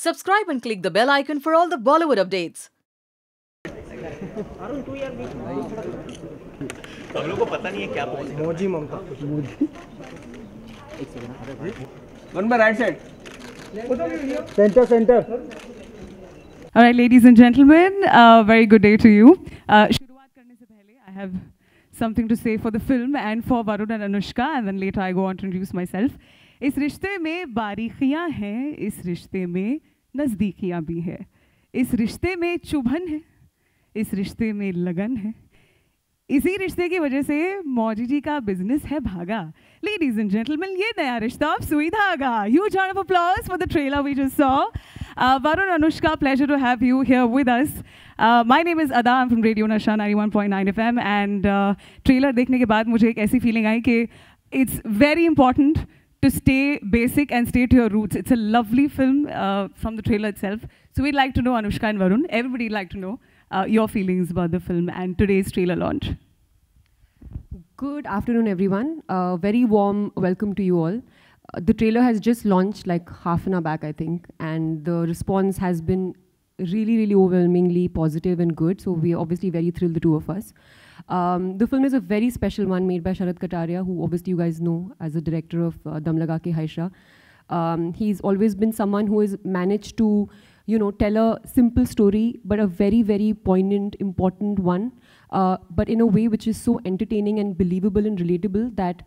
Subscribe and click the bell icon for all the Bollywood updates. हम लोग को पता नहीं है क्या Modi Mamata one by right side centre All right, ladies and gentlemen, very good day to you. शुरुआत करने से पहले, I have something to say for the film and for Varun and Anushka, and then later I go on to introduce myself. इस रिश्ते में बारीकियाँ हैं, इस रिश्ते में नज़दीकियाँ भी हैं, इस रिश्ते में चुभन है, इस रिश्ते में लगन है, इसी रिश्ते की वजह से मौजी जी का बिजनेस है भागा. Ladies and gentlemen, ये नया रिश्ता अब सुई धागा. Huge round of applause for the trailer we just saw. Varun, Anushka, pleasure to have you here with us. My name is Ada, I'm from Radio Nasha 91.9 FM, and trailer देखने के बाद मुझे एक ऐसी feeling आई कि it's very important to stay basic and stay to your roots. It's a lovely film from the trailer itself. So we'd like to know, Anushka and Varun, everybody would like to know your feelings about the film and today's trailer launch. Good afternoon, everyone. Very warm welcome to you all. The trailer has just launched like half an hour back, I think, and the response has been really, really overwhelmingly positive and good. So we're obviously very thrilled, the two of us. The film is a very special one made by Sharad Kataria, who obviously you guys know as the director of Dum Laga Ke Haisha. He's always been someone who has managed to, you know, tell a simple story, but a very, very poignant, important one, but in a way which is so entertaining and believable and relatable that,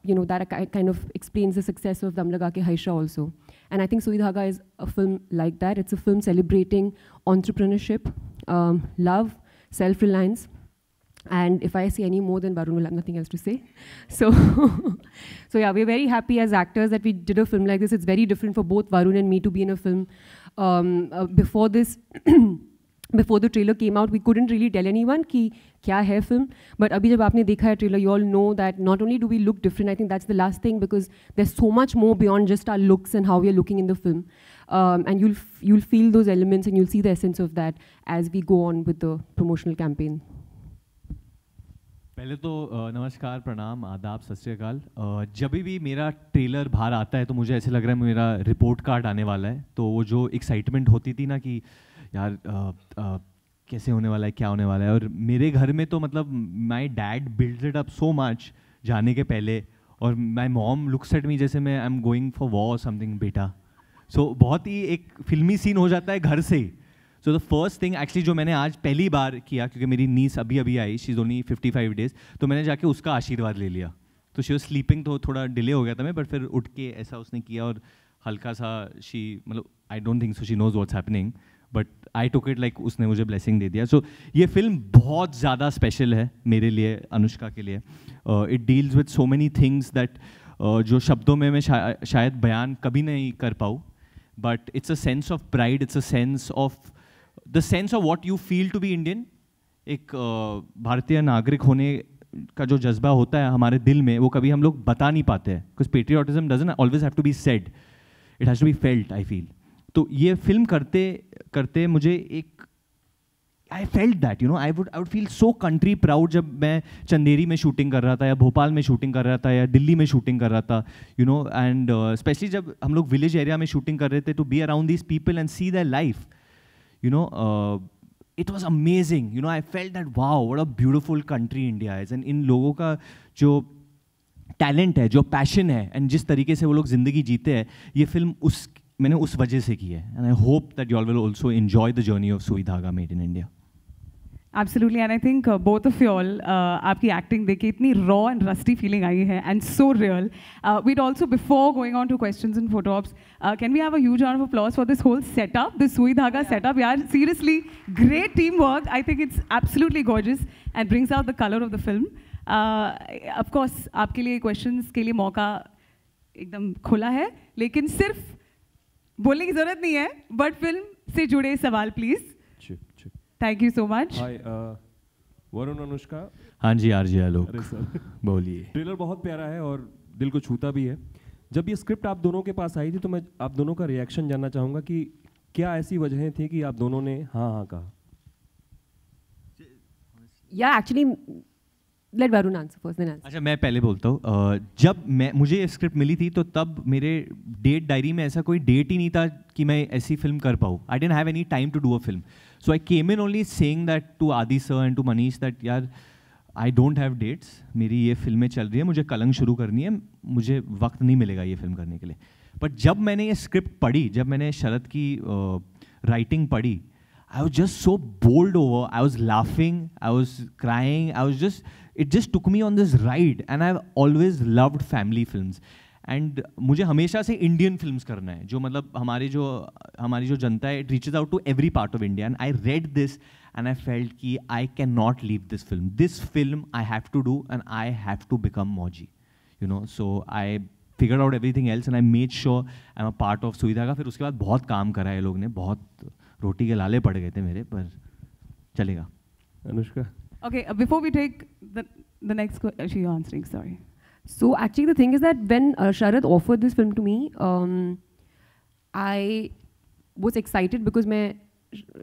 you know, that kind of explains the success of Dum Laga Ke Haisha also. And I think Sui Dhaga is a film like that. It's a film celebrating entrepreneurship, love, self-reliance. And if I say any more, then Varun will have nothing else to say. So, so yeah, we're very happy as actors that we did a film like this. It's very different for both Varun and me to be in a film. Before this, before the trailer came out, we couldn't really tell anyone कि क्या है film. But अभी जब आपने देखा है trailer, you all know that not only do we look different, I think that's the last thing, because there's so much more beyond just our looks and how we are looking in the film. And you'll feel those elements and you'll see the essence of that as we go on with the promotional campaign. पहले तो नमस्कार, प्रणाम, आदाब, सत श्री अकाल. जब भी मेरा ट्रेलर बाहर आता है तो मुझे ऐसे लग रहा है मेरा रिपोर्ट कार्ड आने वाला है. तो वो जो एक्साइटमेंट होती थी ना कि यार कैसे होने वाला है, क्या होने वाला है, और मेरे घर में तो मतलब my dad build it up so much जाने के पहले, और my mom looks at me जैसे मैं I am going for war something बेटा. सो बहुत ही एक फिल्मी सीन हो जाता है घर से. So the first thing actually जो मैंने आज पहली बार किया, क्योंकि मेरी नीस अभी अभी आई, शी इज़ ओनली 55 डेज, तो मैंने जाके उसका आशीर्वाद ले लिया. तो शी वॉज स्लीपिंग, तो थोड़ा डिले हो गया था मैं, बट फिर उठ के ऐसा उसने किया और हल्का सा शी, मतलब I don't think so she knows what's happening, but I took it like उसने मुझे ब्लेसिंग दे दिया. सो ये फिल्म बहुत ज़्यादा स्पेशल है मेरे लिए, अनुष्का के लिए. It deals with so many things that जो शब्दों में मैं शायद बयान कभी नहीं कर पाऊँ, but it's a sense of pride, it's a sense of the sense of what you feel to be Indian. एक भारतीय नागरिक होने का जो जज्बा होता है हमारे दिल में, वो कभी हम लोग बता नहीं पाते हैं, because patriotism doesn't always have to be said, it has to be felt, I feel. तो ये फिल्म करते करते मुझे एक I felt that, you know, I would feel so country proud जब मैं चंदेरी में शूटिंग कर रहा था, या भोपाल में शूटिंग कर रहा था, या दिल्ली में शूटिंग कर रहा था, यू नो. एंड स्पेशली जब हम लोग विलेज एरिया में शूटिंग कर रहे थे, to be around these people and see their life, you know, it was amazing. You know, I felt that wow, what a beautiful country India is. And इन लोगों का जो टैलेंट है, जो passion है, एंड जिस तरीके से वो लोग ज़िंदगी जीते हैं, ये फिल्म मैंने उस वजह से की है. And I hope that you all will also enjoy the journey of सुई धागा made in India. Absolutely, and I think both of you all, आपकी acting देख के इतनी raw and rusty feeling आई है, and so real. We'd also, before going on to questions and photo ops, can we have a huge round of applause for this whole setup, this Sui Dhaga setup? Yeah, seriously, great teamwork. I think it's absolutely gorgeous and brings out the color of the film. Of course, आपके लिए questions के लिए मौका एकदम खुला है, लेकिन सिर्फ बोलने की जरूरत नहीं है, but फिल्म से जुड़े सवाल please. Thank you so much. Hi, Varun, Anushka. हाँ जी, आरजे आलोक, बोलिए. ट्रेलर बहुत प्यारा है और दिल को छूता भी है. जब ये स्क्रिप्ट आप दोनों के पास आई थी तो मैं आप दोनों का रिएक्शन जानना चाहूँगा कि क्या ऐसी वजहें थी कि आप दोनों ने हाँ हाँ कहा. Yeah, actually, Let Varun answer first, then answer. अच्छा मैं पहले बोलता हूँ जब मुझे ये स्क्रिप्ट मिली थी तो तब मेरे डेट डायरी में ऐसा कोई डेट ही नहीं था कि मैं ऐसी फिल्म कर पाऊँ. I didn't have any time to do a film. So I came in only saying that to Adi sir and to Manish that यार आई डोंट हैव डेट्स, मेरी ये फिल्में चल रही है, मुझे कलंक शुरू करनी है, मुझे वक्त नहीं मिलेगा ये फिल्म करने के लिए. बट जब मैंने ये स्क्रिप्ट पढ़ी, जब मैंने शरद की राइटिंग पढ़ी, I was just so bowled over. I was laughing, I was crying, it just took me on this ride. And I've always loved family films. And मुझे हमेशा से Indian films करना है, जो मतलब हमारी जो जनता है, it reaches out to every part of India. And I read this and I felt कि I cannot leave this film. This film I have to do and I have to become Mauji. You know, so I figured out everything else and I made sure I'm a part of सुविधा का. फिर उसके बाद बहुत काम करा है लोग ने, बहुत रोटी के लाले पड़ गए थे मेरे, पर चलेगा. Anushka. Okay, before we take the next question, she answering, sorry. So actually the thing is that when Sharad offered this film to me, I was excited because मैं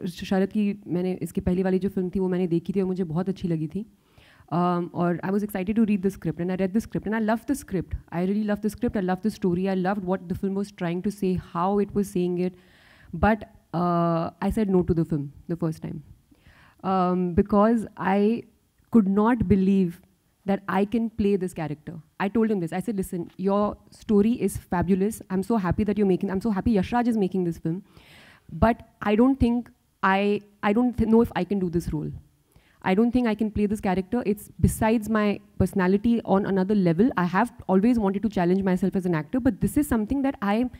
शरद की मैंने इसकी पहली वाली जो फिल्म थी वो मैंने देखी थी और मुझे बहुत अच्छी लगी थी. और I was excited to read the script and I read the script and I loved the script. I really loved the script. I loved the story. I loved what the film was trying to say, how it was saying it. But I said no to the film the first time because I could not believe that I can play this character. I told him this. I said, listen, your story is fabulous. I'm so happy that you're making. I'm so happy Yash Raj is making this film. But I don't think I don't know if I can do this role. I don't think I can play this character. It's besides my personality on another level. I have always wanted to challenge myself as an actor, but this is something that I'm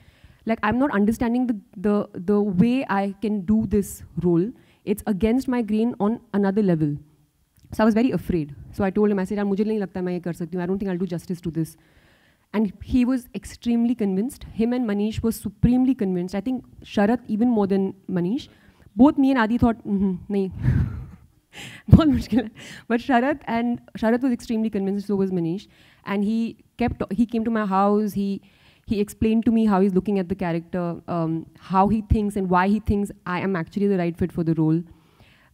not understanding the way I can do this role. It's against my grain on another level. So I was very afraid. So I told him, I said, मुझे नहीं लगता मैं ये कर सकती हूँ. I don't think I'll do justice to this. And he was extremely convinced. Him and Manish were supremely convinced. I think Sharad even more than Manish. Both me and Adi thought, nahi. बहुत मुश्किल है. But Sharad was extremely convinced, so was Manish. And he came to my house, he explained to me how he's looking at the character, how he thinks and why he thinks I am actually the right fit for the role.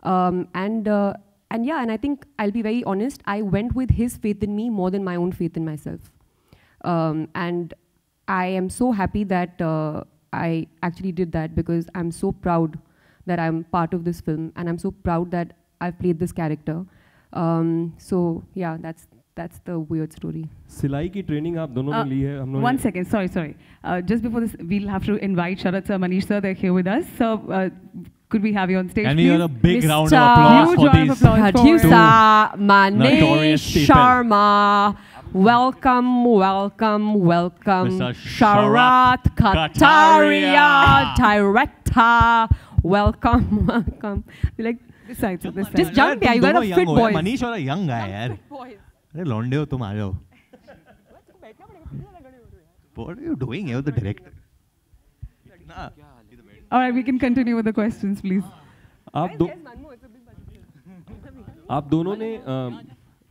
And I think I'll be very honest, I went with his faith in me more than my own faith in myself. And I am so happy that I actually did that because I'm so proud that I'm part of this film and I'm so proud that I've played this character. So yeah, that's the weird story. सिलाई की training आप दोनों ने ली है हम लोगों ने. One second, sorry. Just before this, we'll have to invite Sharad sir, Manish sir, they're here with us. So could we have you on stage, Can please? we have a big round of applause Huge for round of these applause for Producer Manish notorious people. Sharma. Welcome. Mr. Sharat Kataria, director. Welcome. like this side, so this side. Just jump, yeah. You got a fit boys. Manish और young है यार. अरे लौंडे हो तुम, आ जाओ. What are you doing here with the director? All right, we can continue with the questions, please. आप दोनों ने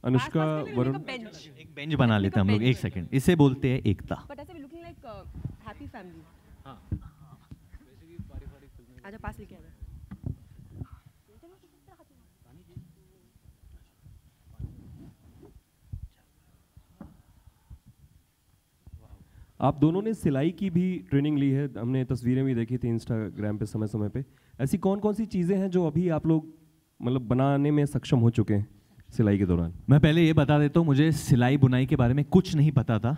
अनुष्का वरुण एक बेंच बना लेते हैं हम लोग. एक सेकंड, इसे बोलते हैं एकता. But as we looking like happy family. हाँ. आजा पास लेके आ. आप दोनों ने सिलाई की भी ट्रेनिंग ली है, हमने तस्वीरें भी देखी थी इंस्टाग्राम पे समय पे. ऐसी कौन सी चीज़ें हैं जो अभी आप लोग मतलब बनाने में सक्षम हो चुके हैं सिलाई के दौरान? मैं पहले ये बता देता हूँ, मुझे सिलाई बुनाई के बारे में कुछ नहीं पता था.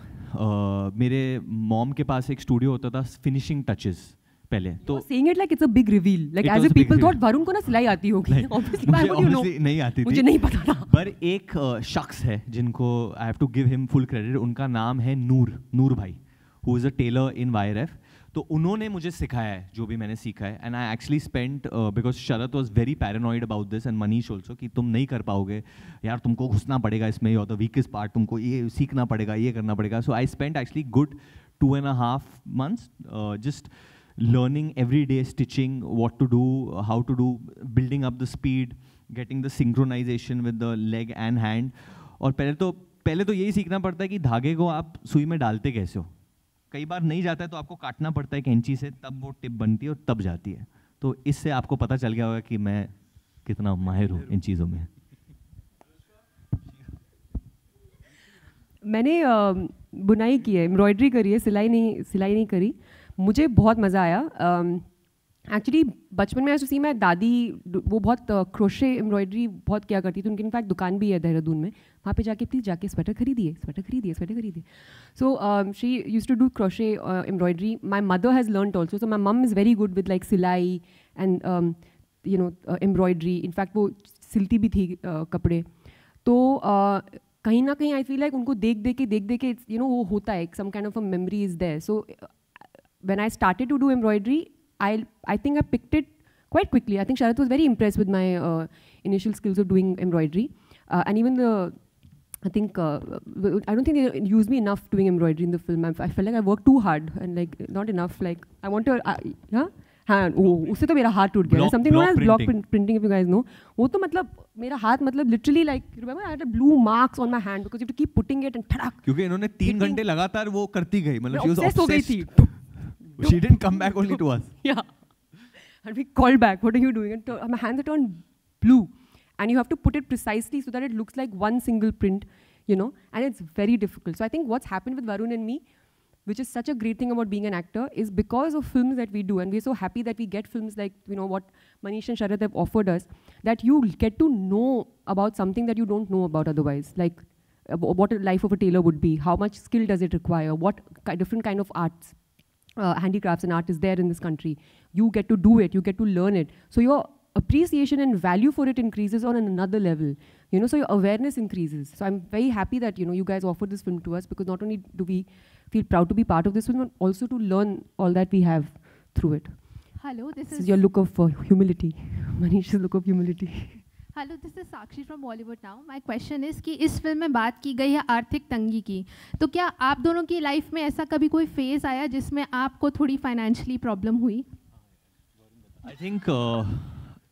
मेरे मॉम के पास एक स्टूडियो होता था फिनिशिंग टचेस पहले. तो saying it like it's a big reveal, like as if people thought Varun को ना सिलाई आती होगी. Obviously, why would you know? नहीं आती थी. मुझे नहीं पता था. पर एक शख्स है जिनको I have to give him full credit. उनका नाम है नूर भाई, who is a tailor in YRF. तो उन्होंने मुझे सिखाया है जो भी मैंने सीखा है. And I actually spent because Sharad was very paranoid about this and Manish also कि तुम नहीं कर पाओगे यार, तुमको घुसना पड़ेगा इसमें, और द वीकेस्ट पार्ट तुमको ये सीखना पड़ेगा, ये करना पड़ेगा. So I spent actually good 2.5 months just learning every day, stitching, what to do, how to do, building up the speed, getting the synchronization with the leg and hand. और पहले तो यही सीखना पड़ता है कि धागे को आप सुई में डालते कैसे हो. कई बार नहीं जाता है तो आपको काटना पड़ता है कैंची से, तब वो टिप बनती है और तब जाती है. तो इससे आपको पता चल गया होगा कि मैं कितना माहिर हूँ इन चीज़ों में. मैंने बुनाई की है, एम्ब्रॉयडरी करी है, सिलाई नहीं करी. मुझे बहुत मज़ा आया. एक्चुअली बचपन में ऐसा सी मैं दादी वो बहुत क्रोशे एम्ब्रॉयडरी बहुत किया करती थी. उनकी इनफैक्ट दुकान भी है देहरादून में. वहाँ पे जाके प्लीज़ जाके स्वेटर खरीदिए. So she used to do crochet embroidery. My mother has learned also. So my mum is very good with like सिलाई and you know embroidery. In fact वो सिलती भी थी कपड़े. तो कहीं ना कहीं आई फील लाइक उनको देख के यू नो वो होता है some kind of a memory is there. So when I started to do embroidery, I think I picked it quite quickly. I think Sharath was very impressed with my initial skills of doing embroidery. And even I don't think they used me enough doing embroidery in the film. I felt like I worked too hard and like not enough. Like I want to, उससे तो मेरा हाथ टूट गया. Something known as block printing, if you guys know. वो तो मतलब मेरा हाथ मतलब literally like remember I had a blue marks on my hand because you have to keep putting it and ठड़क. क्योंकि इन्होंने 3 घंटे लगातार वो करती गई. मतलब she was obsessed हो गई थी. She didn't come back only to us. Yeah. And we called back, what are you doing? And my hands are turned blue. And you have to put it precisely so that it looks like one single print, you know. And it's very difficult. So I think what's happened with Varun and me, which is such a great thing about being an actor, is because of films that we do. And we're so happy that we get films like, you know, what Manish and Sharath have offered us, that you get to know about something that you don't know about otherwise. Like what a life of a tailor would be. How much skill does it require? What different kind of arts. Handicrafts and art is there in this country. You get to do it, you get to learn it. So your appreciation and value for it increases on another level. You know, so your awareness increases. So I'm very happy that, you know, you guys offered this film to us because not only do we feel proud to be part of this film, but also to learn all that we have through it. Hello, this is your look of humility. Manish's look of humility. Hello, this is Sakshi from Bollywood now. My question is कि इस film में बात की गई है आर्थिक तंगी की. तो क्या आप दोनों की लाइफ में ऐसा कभी कोई फेज़ आया जिसमें आपको थोड़ी फाइनेंशियली प्रॉब्लम हुई? I think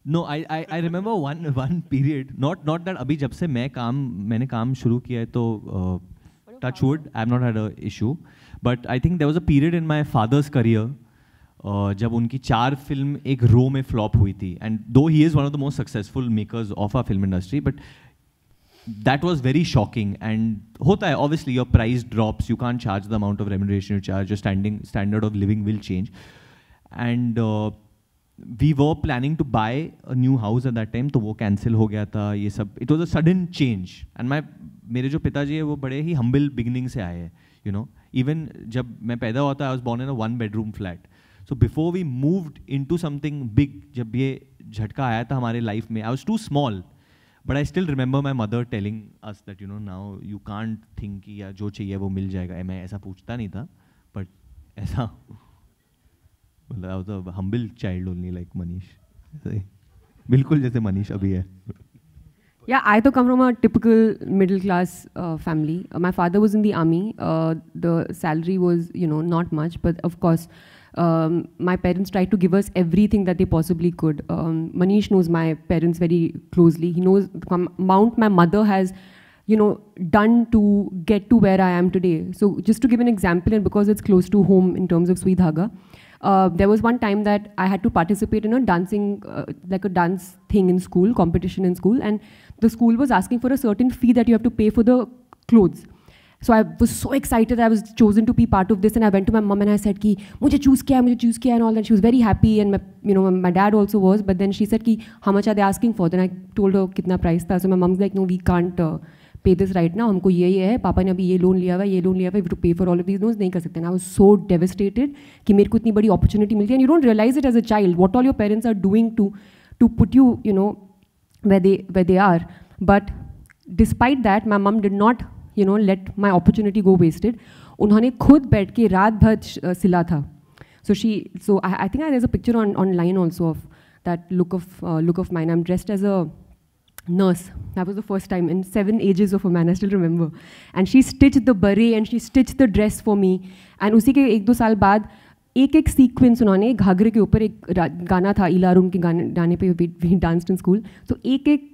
no, I remember one period, not that अभी जब से मैंने काम शुरू किया है तो touch wood I have not had a issue. But I think there was a period in my father's career जब उनकी 4 फिल्म एक रो में फ्लॉप हुई थी. And though he is one of the most successful makers of our film industry, but that was very shocking. And होता है obviously, your price drops, you can't charge the amount of remuneration you charge, your standard of living will change. And we were planning to buy a new house at that time, तो वो cancel हो गया था. ये सब it was a sudden change. And मेरे जो पिताजी है वो बड़े ही हम्बल बिगिनिंग से आए हैं. यू नो, इवन जब मैं पैदा हुआ था I was born in a 1 bedroom flat. So before we moved into something big, जब ये झटका आया था हमारे लाइफ में, I was too small, but I still remember my mother telling us that you know now you can't think कि या जो चाहिए वो मिल जाएगा. मैं ऐसा पूछता नहीं था, but ऐसा मतलब I was a humble child only like Manish. बिल्कुल जैसे मनीष अभी है. Yeah, I come from a typical middle class family. My father was in the army. The salary was, you know, not much, but of course, my parents tried to give us everything that they possibly could. Manish knows my parents very closely. He knows the amount my mother has, you know, done to get to where I am today. So just to give an example, and because it's close to home in terms of Sui Dhaga, there was one time that I had to participate in a dancing, like a dance thing in school, competition in school, and the school was asking for a certain fee that you have to pay for the clothes. So I was so excited I was chosen to be part of this, and I went to my mom and I said कि मुझे choose किया and all that. She was very happy, and my dad also was. But then she said कि how much are they asking for? Then I told her कितना price था. So my mom's like, no, we can't pay this right now. हमको ये है, पापा ने अभी ये लोन लिया हुआ है, we have to pay for all of these loans, नहीं कर सकते. And I was so devastated कि मेरे को इतनी बड़ी opportunity मिलती है. And you don't realize it as a child what all your parents are doing to put you, you know, where they are. But despite that, my mom did not, you know, let my opportunity go wasted. उन्होंने खुद बैठ के रात भर सिला था. So I think there's a picture online also of that look of mine. I'm dressed as a nurse. That was the first time in 7 ages of a man. I still remember. And she stitched the beret and she stitched the dress for me. And उसी के 1-2 साल बाद एक sequence उन्होंने घाघरे के ऊपर एक गाना था, इलारुम के गाने पे वी डांस्ड इन स्कूल. तो एक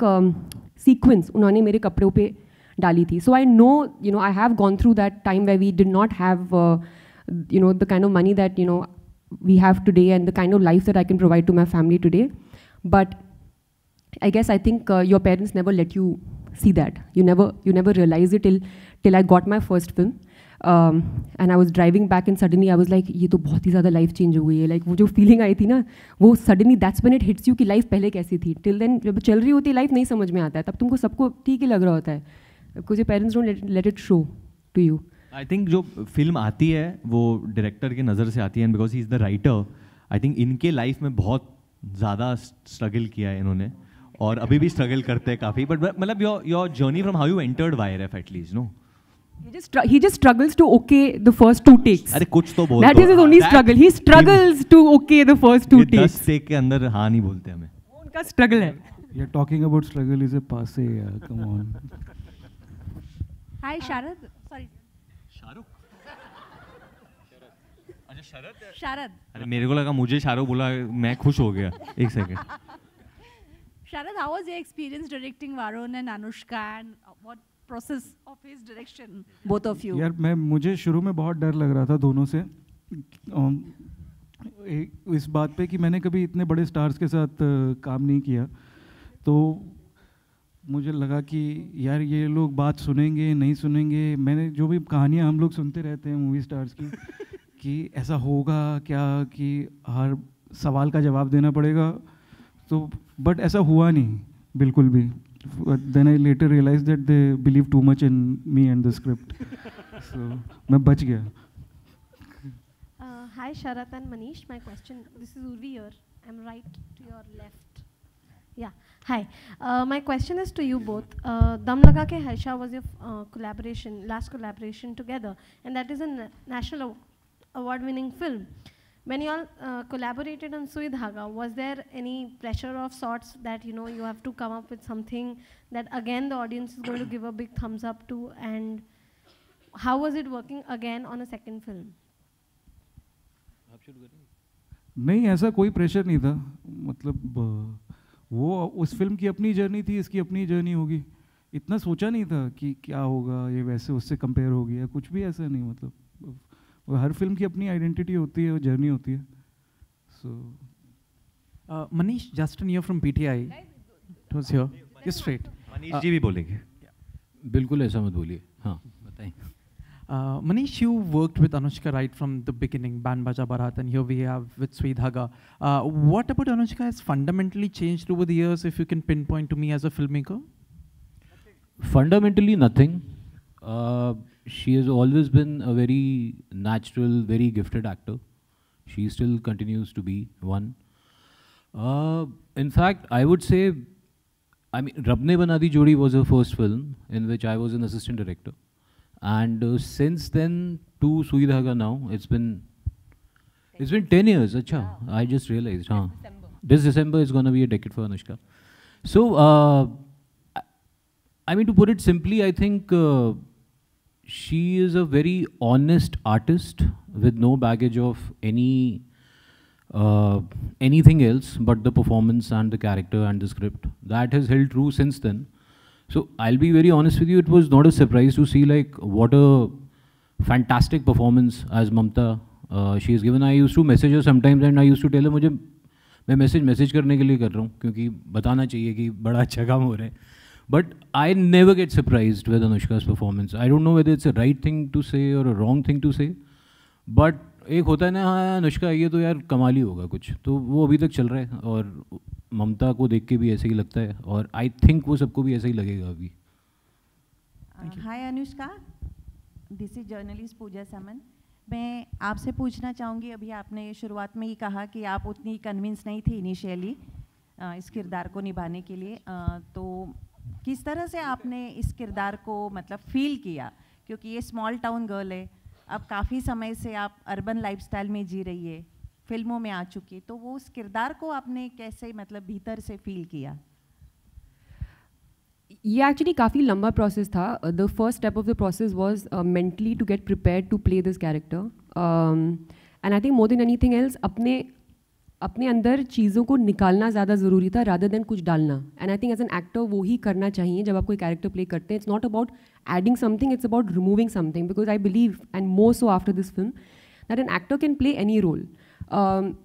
सीक्वेंस उन्होंने मेरे कपड़ों पे डाली थी. So I know, you know, I have gone through that time where we did not have, you know, the kind of money that, you know, we have today and the kind of life that I can provide to my family today. But I guess I think your parents never let you see that. You never realize it till I got my first film. And I was driving back and suddenly I was like, ये तो बहुत ही ज़्यादा life change हो गई है. Like वो जो feeling आई थी ना, वो suddenly that's when it hits you कि life पहले कैसी थी. Till then जब चल रही होती है life नहीं समझ में आता है, तब तुमको सबको ठीक ही लग रहा होता है. Because your parents don't let it show to you. I think जो फिल्म आती है वो डायरेक्टर की नज़र से आती है, and because he is the writer, I think इनके लाइफ में बहुत ज़्यादा स्ट्रगल किया है इन्होंने, और अभी भी स्ट्रगल करते हैं काफ़ी. बट मतलब your journey from how you entered YRF at least, no? He just struggles to okay the first 2 takes. अरे कुछ तो बोल. That is his only struggle. He struggles to okay the first 2 takes. 10 take के अंदर हाँ नहीं बोलते हमें. उनका struggle है. You're talking about struggle is a passe, come on. Hi Sharad. Sorry. अच्छा शरद. Sharad. अरे मेरे को लगा मुझे शाहरुख बोला, मैं खुश हो गया. एक second. Sharad, how was your experience directing Varun and Anushka, and what process of his direction, both of you? यार मुझे शुरू में बहुत डर लग रहा था दोनों से, इस बात पे कि मैंने कभी इतने बड़े स्टार्स के साथ काम नहीं किया. तो मुझे लगा कि यार ये लोग बात सुनेंगे नहीं सुनेंगे. मैंने जो भी कहानियाँ हम लोग सुनते रहते हैं मूवी स्टार्स की कि ऐसा होगा क्या कि हर सवाल का जवाब देना पड़ेगा, तो बट ऐसा हुआ नहीं बिल्कुल भी. Then I later realized that they believe too much in me and the script. So मैं बच गया. Hi Sharat and Manish, my question, this is Urvi here, I'm right to your left. Yeah, hi. My question is to you both. Dum Laga Ke Haisha was your last collaboration together, and that is a national award-winning film. When you all collaborated on Sui Dhaga, was there any pressure of sorts that you have to come up with something that again the audience is going to give a big thumbs up to, and how was it working again on a second film? नहीं, ऐसा कोई pressure नहीं था. मतलब वो उस film की अपनी जर्नी थी, इसकी अपनी जर्नी होगी. इतना सोचा नहीं था कि क्या होगा, ये वैसे उससे कंपेयर हो गया, कुछ भी ऐसा नहीं. मतलब हर फिल्म की अपनी आइडेंटिटी होती है, जर्नी होती है. So Manish, Justin here from PTI. It was here just straight. Manish ji भी बोलेंगे. बिल्कुल ऐसा मत बोलिए. हाँ बताएं. Manish, you worked with Anushka right from the beginning, Band Baja Barat, and here we have with Sui Dhaga. What about Anushka has fundamentally changed over the years, if you can pinpoint to me as a filmmaker? Fundamentally nothing. She has always been a very natural, very gifted actor. She still continues to be one. In fact, I would say, Rab Ne Bana Di Jodi was her first film in which I was an assistant director. And since then to Sui Dhaga now, it's been 10 years. Acha, I just realized. This December is going to be a decade for Anushka. So, to put it simply, I think she is a very honest artist with no baggage of anything else but the performance and the character and the script. That has held true since then. So I'll be very honest with you, it was not a surprise to see like what a fantastic performance as Mamta she has given. I used to message her sometimes and I used to tell her, मैं message करने के लिए कर रहा हूँ क्योंकि बताना चाहिए कि बड़ा अच्छा काम हो रहा है. But I never get surprised with Anushka's performance. I don't know whether it's a right thing to say or a wrong thing to say. But एक होता है ना, हाँ अनुष्का ये तो यार कमाल ही होगा कुछ, तो वो अभी तक चल रहा है. और ममता को देख के भी ऐसे ही लगता है, और आई थिंक वो सबको भी ऐसा ही लगेगा अभी. हाय अनुष्का, दिस इज जर्नलिस्ट पूजा समन. मैं आपसे पूछना चाहूँगी, अभी आपने शुरुआत में ही कहा कि आप उतनी कन्विंस नहीं थी इनिशियली इस किरदार को निभाने के लिए, तो किस तरह से आपने इस किरदार को मतलब फील किया, क्योंकि ये स्मॉल टाउन गर्ल है, अब काफ़ी समय से आप अर्बन लाइफस्टाइल में जी रही है, फिल्मों में आ चुकी, तो वो उस किरदार को आपने कैसे मतलब भीतर से फील किया? ये एक्चुअली काफ़ी लंबा प्रोसेस था. The first step of the process was mentally to get prepared to play this character, and I think more than anything else अपने अंदर चीज़ों को निकालना ज़्यादा ज़रूरी था रादर देन कुछ डालना. And I think as an actor वो ही करना चाहिए जब आप कोई कैरेक्टर प्ले करते हैं. It's not about adding something, it's about removing something, because I believe, and more so after this film, that an actor can play any role.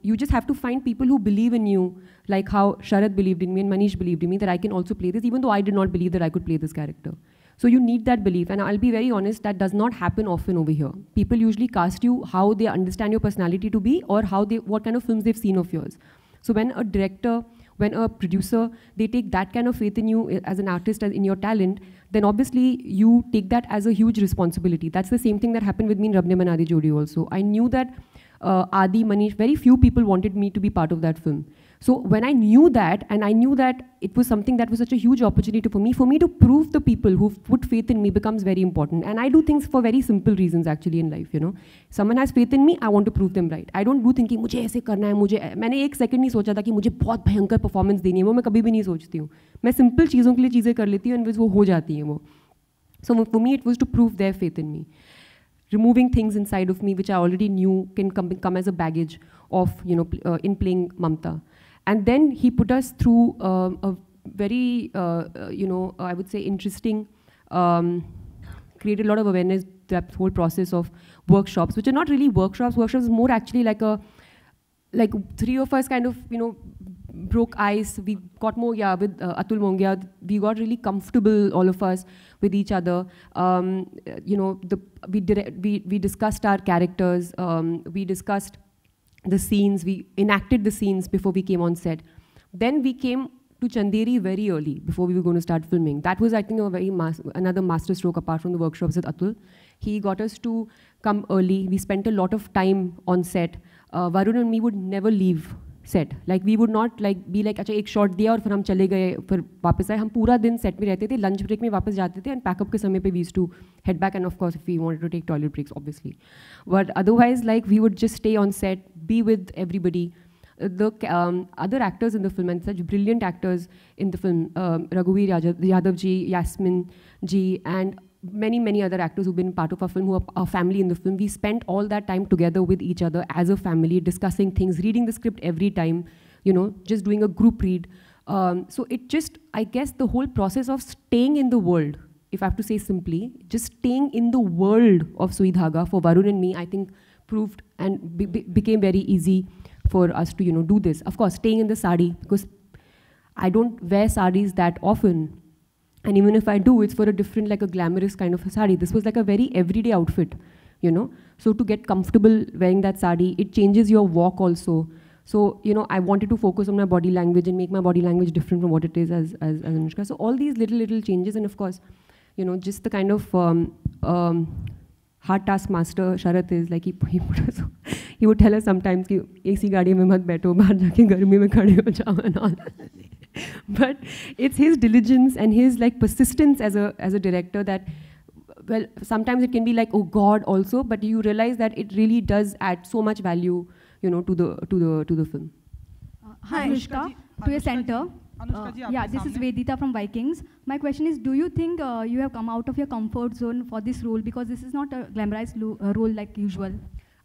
You just have to find people who believe in you, like how Sharad believed in me and Manish believed in me that I can also play this, even though I did not believe that I could play this character. So you need that belief, and I'll be very honest, that does not happen often over here. People usually cast you how they understand your personality to be, or what kind of films they've seen of yours. So when a director, when a producer, they take that kind of faith in you as an artist, as in your talent, then obviously you take that as a huge responsibility. That's the same thing that happened with me in Rab Ne Bana Di Jodi also. I knew that Adi, Manish, very few people wanted me to be part of that film. So when I knew that, and I knew that it was something that was such a huge opportunity for me to prove the people who put faith in me becomes very important. And I do things for very simple reasons actually in life, you know. Someone has faith in me, I want to prove them right. I don't do thinking, मुझे ऐसे करना है, मैंने एक second नहीं सोचा था कि मुझे बहुत भयंकर परफॉर्मेंस देनी है, वो मैं कभी भी नहीं सोचती हूँ. मैं सिंपल चीज़ों के लिए चीज़ें कर लेती हूँ, and वो हो जाती हैं वो. So for me, it was to prove their faith in me. Removing things inside of me which I already knew can come as a baggage of, you know, in playing Mamta. And then he put us through a very, you know, I would say interesting, created a lot of awareness, that whole process of workshops, which are not really workshops. Workshops is more actually like three of us kind of, you know, broke ice. We got more, with Atul Mongia, we got really comfortable, all of us, with each other. You know, we discussed our characters, we discussed the scenes, we enacted the scenes before we came on set. Then we came to Chanderi very early, before we were going to start filming. That was, I think, another master stroke apart from the workshops with Atul. He got us to come early. We spent a lot of time on set. Varun and me would never leave set. Like, we would not be like, अच्छा एक shot दिया और फिर हम चले गए, फिर वापस आए. हम पूरा दिन set में रहते थे, lunch break में वापस जाते थे, and pack up के समय पे we used to head back, and of course if we wanted to take toilet breaks, obviously. But otherwise, like, we would just stay on set, be with everybody. The other actors in the film, and such brilliant actors in the film, Raghuveer Yadav ji, Yasmin ji, and many other actors who've been part of our film, who are our family in the film. We spent all that time together with each other as a family, discussing things, reading the script every time, you know, just doing a group read. So it just, I guess, the whole process of staying in the world, if I have to say simply, just staying in the world of Sui Dhaga for Varun and me, I think proved and became very easy for us to, you know, do this. Of course, staying in the sari, because I don't wear saris that often. And even if I do, it's for a different, like a glamorous kind of a sari. This was like a very everyday outfit, you know. So to get comfortable wearing that sari, it changes your walk also. So, you know, I wanted to focus on my body language and make my body language different from what it is as Anushka. So all these little changes, and of course, you know, just the kind of hard task master Sharath is, like he would tell us sometimes कि AC गाड़ी में मत बैठो, बाहर जाके गर्मी में खड़े हो जाओ and all. But it's his diligence and his like persistence as a director that, well, sometimes it can be like, oh God, also, but you realize that it really does add so much value, you know, to the film. Hi, Anushka, to your center. Yeah, this is Vedita from Vikings. My question is, do you think you have come out of your comfort zone for this role? Because this is not a glamorized role like usual.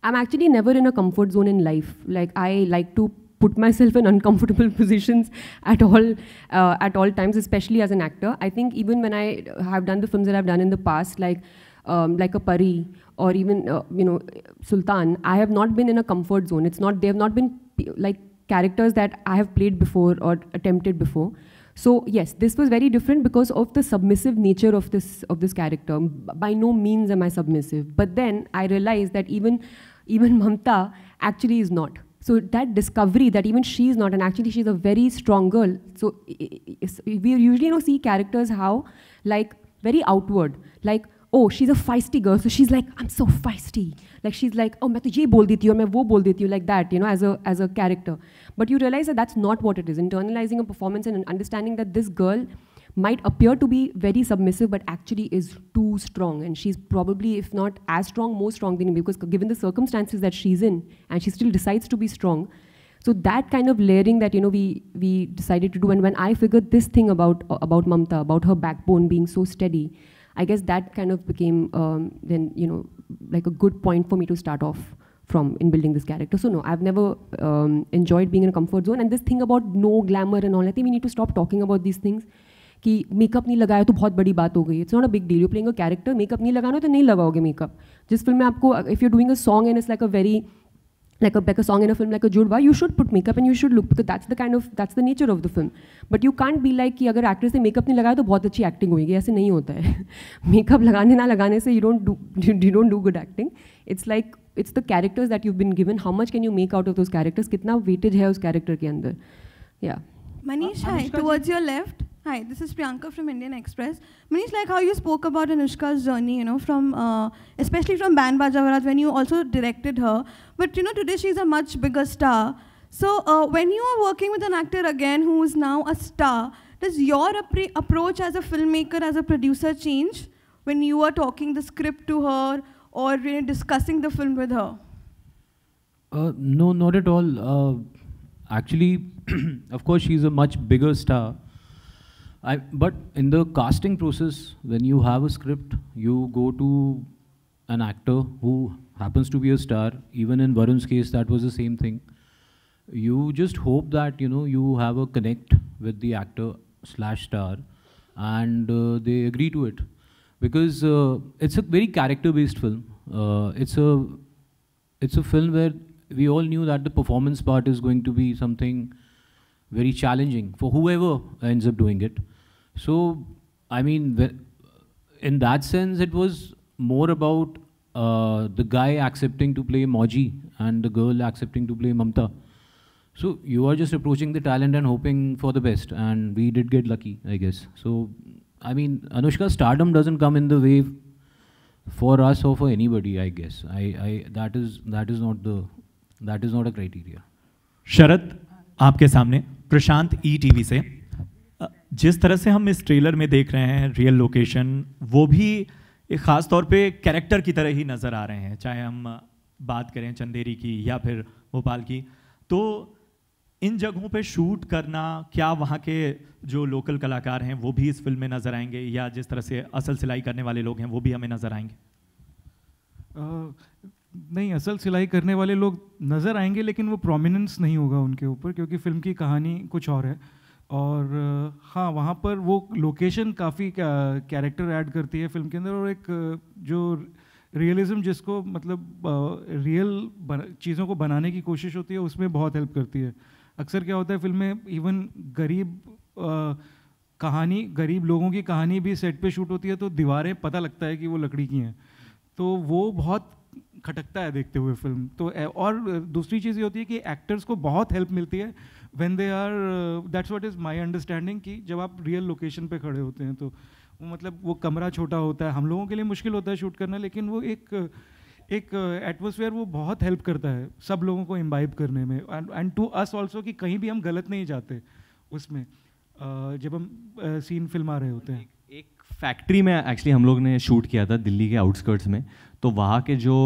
I'm actually never in a comfort zone in life. Like, I like to put myself in uncomfortable positions at all times, especially as an actor. I think even when I have done the films that I've done in the past, like a Pari or even you know, Sultan, I have not been in a comfort zone. They have not been like characters that I have played before or attempted before. So yes, this was very different because of the submissive nature of this character. By no means am I submissive, but then I realized that even Mamta actually is not. So that discovery that even she is not, and actually she's a very strong girl. So we usually, you know, see characters how, like, very outward, like, oh, she's a feisty girl, so she's like, I'm so feisty. Like, she's like, oh, मैं तो ये बोल देती हूँ, मैं वो बोल देती हूँ, like that, you know, as a character. But you realize that that's not what it is. Internalizing a performance and understanding that this girl might appear to be very submissive, but actually is too strong. And she's probably, if not as strong, more strong than me, because given the circumstances that she's in, and she still decides to be strong. So that kind of layering that, you know, we decided to do. And when I figured this thing about Mamta, about her backbone being so steady, I guess that kind of became then, you know, like a good point for me to start off from in building this character. So no, I've never enjoyed being in a comfort zone. And this thing about no glamour and all, I think we need to stop talking about these things. कि makeup नहीं लगाया तो बहुत बड़ी बात हो गई. It's not a big deal. You're playing a character. Makeup नहीं लगाना तो नहीं लगाओगे मेकअप. जिस फिल्म में आपको, if you're doing a song and it's like a very like a song in a film like a Judwa, you should put makeup and you should look, because that's the nature of the film. But you can't be like कि अगर actress ने makeup नहीं लगाया तो बहुत अच्छी acting होगी, ऐसे नहीं होता है. Makeup लगाने ना लगाने से you don't do good acting. It's like it's the characters that you've been given. How much can you make out of those characters? कितना weightage है उस character के अंदर? Yeah. Manish, hi. Towards your left. Hi, this is Priyanka from Indian Express. Manish, like how you spoke about Anushka's journey, you know, from especially from Band Baja Barat when you also directed her. But you know, today she's a much bigger star. So when you are working with an actor again who is now a star, does your approach as a filmmaker, as a producer change when you are talking the script to her or really discussing the film with her? No, not at all. Actually, of course, she's a much bigger star. But in the casting process, when you have a script, you go to an actor who happens to be a star. Even in Varun's case, that was the same thing. You just hope that, you know, you have a connect with the actor / star, and they agree to it. Because it's a very character-based film. It's a film where we all knew that the performance part is going to be something very challenging for whoever ends up doing it. So, I mean, in that sense, it was more about the guy accepting to play Moji and the girl accepting to play Mamta. So, you are just approaching the talent and hoping for the best, and we did get lucky, I guess. So, I mean, Anushka's stardom doesn't come in the way for us or for anybody, I guess. That is not a criteria. शरद, आपके सामने प्रशांत ETV से, जिस तरह से हम इस trailer में देख रहे हैं रियल लोकेशन, वो भी एक ख़ास तौर पे कैरेक्टर की तरह ही नज़र आ रहे हैं, चाहे हम बात करें चंदेरी की या फिर भोपाल की. तो इन जगहों पे शूट करना, क्या वहाँ के जो लोकल कलाकार हैं वो भी इस फिल्म में नज़र आएंगे, या जिस तरह से असल सिलाई करने वाले लोग हैं वो भी हमें नज़र आएंगे? नहीं, असल सिलाई करने वाले लोग नज़र आएंगे, लेकिन वो प्रोमिनेंस नहीं होगा उनके ऊपर, क्योंकि फ़िल्म की कहानी कुछ और है. और हाँ, वहाँ पर वो लोकेशन काफ़ी कैरेक्टर ऐड करती है फिल्म के अंदर, और एक जो रियलिज़म जिसको मतलब रियल चीज़ों को बनाने की कोशिश होती है उसमें बहुत हेल्प करती है. अक्सर क्या होता है फिल्म में, इवन गरीब लोगों की कहानी भी सेट पे शूट होती है तो दीवारें पता लगता है कि वो लकड़ी की हैं, तो वो बहुत खटकता है देखते हुए फिल्म. तो और दूसरी चीज़ ये होती है कि एक्टर्स को बहुत हेल्प मिलती है when they are, that's what is my understanding, कि जब आप रियल लोकेशन पे खड़े होते हैं तो मतलब वो कमरा छोटा होता है, हम लोगों के लिए मुश्किल होता है शूट करना, लेकिन वो एक एटमॉस्फेयर वो बहुत हेल्प करता है सब लोगों को इम्बाइब करने में, एंड टू अस ऑल्सो, कि कहीं भी हम गलत नहीं जाते उसमें जब हम सीन फिल्मा रहे होते हैं. एक फैक्ट्री में एक्चुअली हम लोग ने शूट किया था दिल्ली के आउटस्कर्ट्स में, तो वहाँ के जो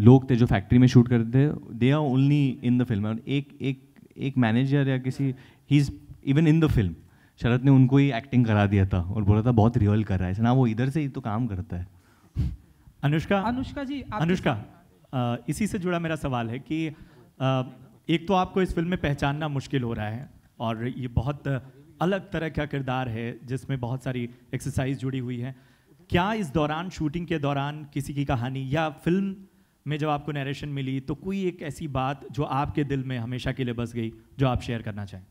लोग थे जो फैक्ट्री में शूट करते थे, they are only in the film. एक मैनेजर या किसी, he is even in the film. Sharad ने उनको ही एक्टिंग करा दिया था और बोला था बहुत रियल कर रहा है ना, वो इधर से ही तो काम करता है. अनुष्का जी, इसी से जुड़ा मेरा सवाल है कि एक तो आपको इस फिल्म में पहचानना मुश्किल हो रहा है, और ये बहुत अलग तरह का किरदार है जिसमें बहुत सारी एक्सरसाइज जुड़ी हुई है. क्या इस दौरान, शूटिंग के दौरान, किसी की कहानी या फिल्म में जब आपको नरेशन मिली तो कोई एक ऐसी बात जो आपके दिल में हमेशा के लिए बस गई जो आप शेयर करना चाहें?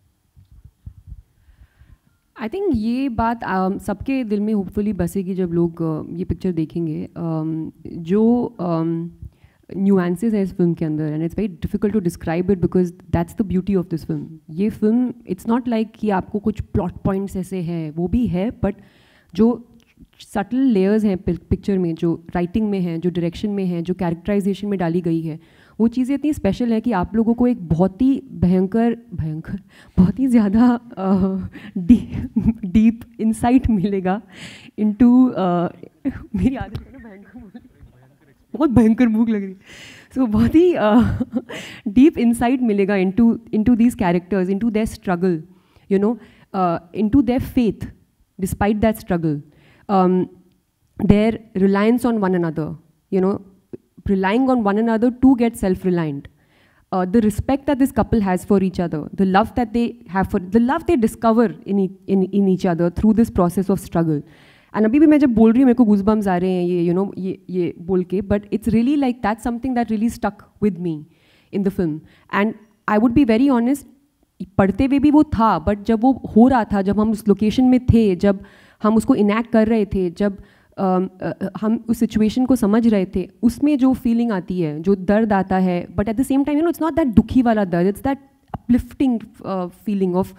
आई थिंक ये बात सबके दिल में होपफुली बसेगी जब लोग ये पिक्चर देखेंगे. जो न्यूएंसेस है इस फिल्म के अंदर, and it's very difficult to describe it because that's the beauty of this film. ये फिल्म, इट्स नॉट लाइक कि आपको कुछ प्लॉट पॉइंट्स ऐसे हैं, वो भी है, बट जो सटल लेयर्स हैं पिक्चर में, जो राइटिंग में है, जो डायरेक्शन में है, जो कैरेक्टराइजेशन में डाली गई है, वो चीज़ें इतनी स्पेशल है कि आप लोगों को एक बहुत ही भयंकर बहुत ही ज़्यादा डीप इंसाइट मिलेगा इनटू मेरी आदत है ना भयंकर, बहुत भयंकर भूख लग रही. सो बहुत ही डीप इंसाइट मिलेगा into these characters, into their struggle, you know, into their faith despite that struggle, their reliance on one another, you know, relying on one another to get self-reliant, the respect that this couple has for each other, the love that they have for, the love they discover in each other through this process of struggle. And अभी भी मैं जब बोल रही हूँ मेरे को goosebumps आ रहे हैं ये, you know, ये बोल के, but it's really like that's something that really stuck with me, in the film. And I would be very honest, पढ़ते हुए भी वो था, बट जब वो हो रहा था, जब हम उस लोकेशन में थे, जब हम उसको इनैक्ट कर रहे थे, जब हम उस सिचुएशन को समझ रहे थे, उसमें जो फीलिंग आती है, जो दर्द आता है, but at the same time it's not that दुखी वाला दर्द, it's that uplifting feeling of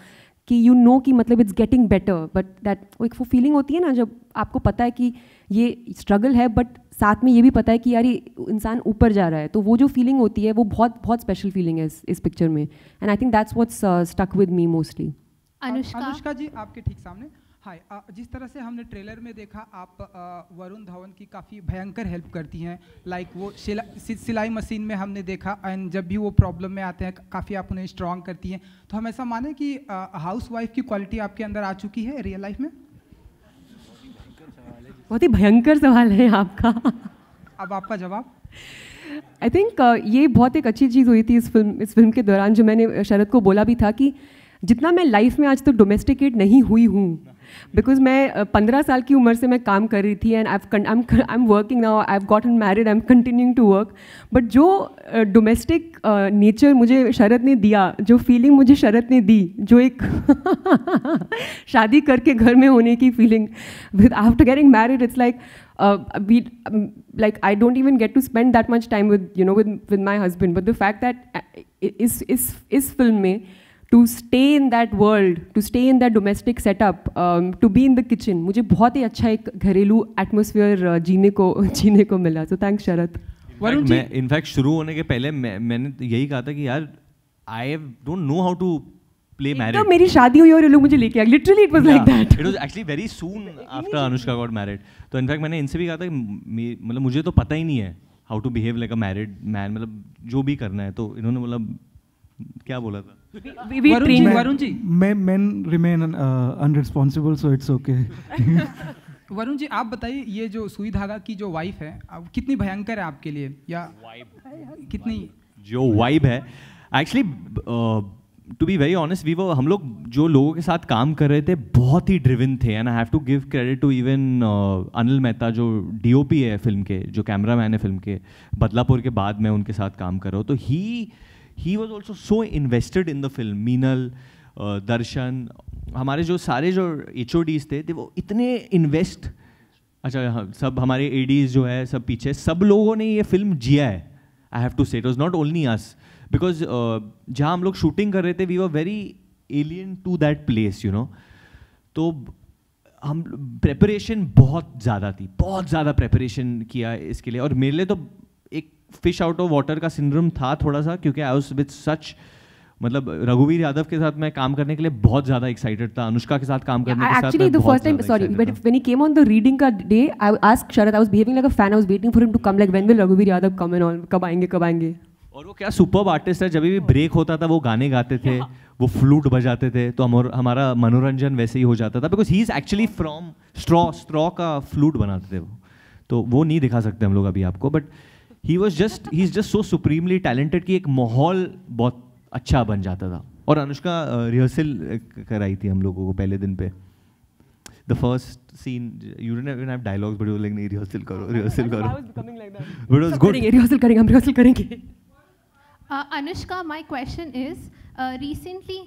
कि यू नो कि मतलब it's getting better, but that वो एक वो फीलिंग होती है ना, जब आपको पता है कि ये स्ट्रगल है, बट साथ में ये भी पता है कि यार ये इंसान ऊपर जा रहा है, तो वो जो फीलिंग होती है वो बहुत बहुत स्पेशल फीलिंग है इस पिक्चर में, and I think that's what's stuck with me mostly. Anushka ji आपके ठीक सामने। हाय, जिस तरह से हमने ट्रेलर में देखा, आप वरुण धवन की काफ़ी भयंकर हेल्प करती हैं, लाइक वो सिलाई मशीन में हमने देखा, एंड जब भी वो प्रॉब्लम में आते हैं काफ़ी आप उन्हें स्ट्रॉन्ग करती हैं, तो हम ऐसा माने कि हाउस वाइफ की क्वालिटी आपके अंदर आ चुकी है रियल लाइफ में? बहुत ही भयंकर सवाल है आपका। अब आपका जवाब। आई थिंक ये बहुत एक अच्छी चीज़ हुई थी इस फिल्म के दौरान, जो मैंने शरद को बोला भी था कि जितना मैं लाइफ में आज तक डोमेस्टिकेट नहीं हुई हूँ, बिकॉज मैं 15 साल की उम्र से मैं काम कर रही थी, and I am working now, I have gotten married, I am continuing to work, but जो डोमेस्टिक नेचर मुझे शरद ने दिया, जो फीलिंग मुझे शरद ने दी, जो एक शादी करके घर में होने की feeling with after getting married, it's like I don't even get to spend that much time with my husband, but the fact that is film में to stay in that world, to stay in that domestic setup, to be in the kitchen, मुझे बहुत ही अच्छा एक घरेलू atmosphere जीने को मिला, so thanks शरद। Varun ji, in fact शुरू होने के पहले मैंने यही कहा था कि यार I don't know how to play married. तो मेरी शादी हुई और ये लोग मुझे लेके आए, literally it was like that. It was actually very soon after Anushka got married. तो इनफैक्ट मैंने इनसे भी कहा था कि मतलब मुझे तो पता ही नहीं है how to behave like a married man, मतलब जो भी करना है, तो इन्होंने मतलब क्या बोला था? Varun ji, men remain unresponsible, so it's okay. Varun ji आप बताइए, ये जो सुई धागा की जो वाइफ है कितनी भयंकर है आपके लिए, या कितनी जो वाइब है actually to be very honest, हम लोग जो लोगों के साथ काम कर रहे थे बहुत ही ड्रिवन थे, and I have to give credit to even Anil Mehta जो डीओपी है फिल्म के, जो कैमरामैन है फिल्म के, बदलापुर के बाद मैं उनके साथ काम कर रहा हूँ, तो he was also so invested in the film. Meenal, Darshan, हमारे जो सारे जो HODs थे वो इतने इन्वेस्ट, अच्छा सब हमारे ADs जो है सब पीछे, सब लोगों ने ये फिल्म जिया है, I have to say, it was not only us, because जहाँ हम लोग शूटिंग कर रहे थे we were very alien to that place, you know, तो हम प्रेपरेशन बहुत ज़्यादा थी, बहुत ज़्यादा प्रेपरेशन किया इसके लिए, और मेरे लिए तो एक फिश आउट ऑफ वाटर का सिंड्रोम था थोड़ा सा, क्योंकि आई वाज विद सच, मतलब रघुवीर यादव के साथ मैं काम करने के लिए बहुत ज़्यादा एक्साइटेड था, अनुष्का के साथ काम करने के साथ actually the first time, sorry, but when he came on the reading का day, I asked Sharad, I was behaving like a fan, I was waiting for him to come, like when will रघुवीर Yadav come and all, कब आएंगे। और वो क्या superb artist है, जब भी ब्रेक होता था वो गाने गाते थे, वो फ्लूट बजाते थे, तो हमारा मनोरंजन वैसे ही हो जाता था, because he is actually from straw का फ्लूट बनाते थे वो, तो वो नहीं दिखा सकते हम लोग अभी आपको, but he is just so supremely talented कि एक माहौल बहुत अच्छा बन जाता था। और अनुष्का रिहर्सल कराई थी हम लोगों को पहले दिन पे, the first scene you didn't even have dialogues, but you were like नहीं रिहर्सल करो I was becoming like that, but it was good. Rehearsal करेंगे। Anushka, my question is, recently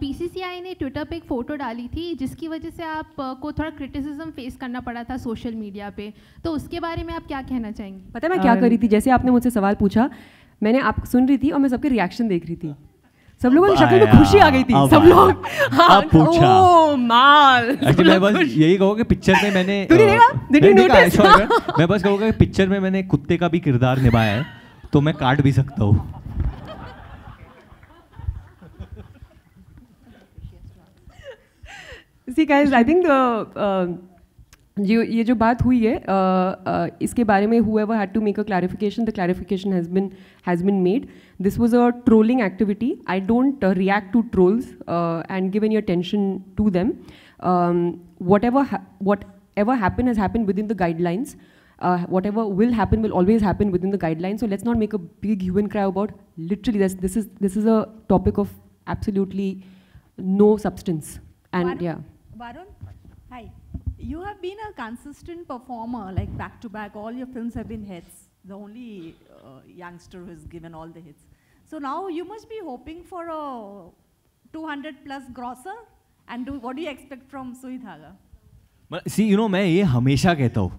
BCCI ने ट्विटर पे एक फ़ोटो डाली थी जिसकी वजह से आप को थोड़ा क्रिटिसिज्म फेस करना पड़ा था सोशल मीडिया पे, तो उसके बारे में आप क्या कहना चाहेंगे? पता है मैं क्या कर रही थी, जैसे आपने मुझसे सवाल पूछा, मैंने आप सुन रही थी और मैं सबके रिएक्शन देख रही थी, सब लोगों की शक्ल में खुशी आ गई थी, सब लोग ओह माल। एक्चुअली मैं बस यही कहूँगा कि पिक्चर में मैंने मैं बस कहूँगा कि पिक्चर में मैंने कुत्ते का भी किरदार निभाया है, तो मैं काट भी सकता हूँ। See guys, I think ये जो बात हुई है इसके बारे में whoever had to make a clarification, the clarification has been made. This was a trolling activity. I don't react to trolls and give any attention to them. Whatever happened has happened within the guidelines. Whatever will happen will always happen within the guidelines. So let's not make a big hue and cry about. Literally, this is a topic of absolutely no substance. And yeah. Varun, hi. You have been a consistent performer, like back to back. All your films have been hits. the only youngster who has given all the hits. So now you must be hoping for a 200 plus grosser. And what do you expect from Sui Dhaga? See, you know, मैं ये हमेशा कहता हूँ,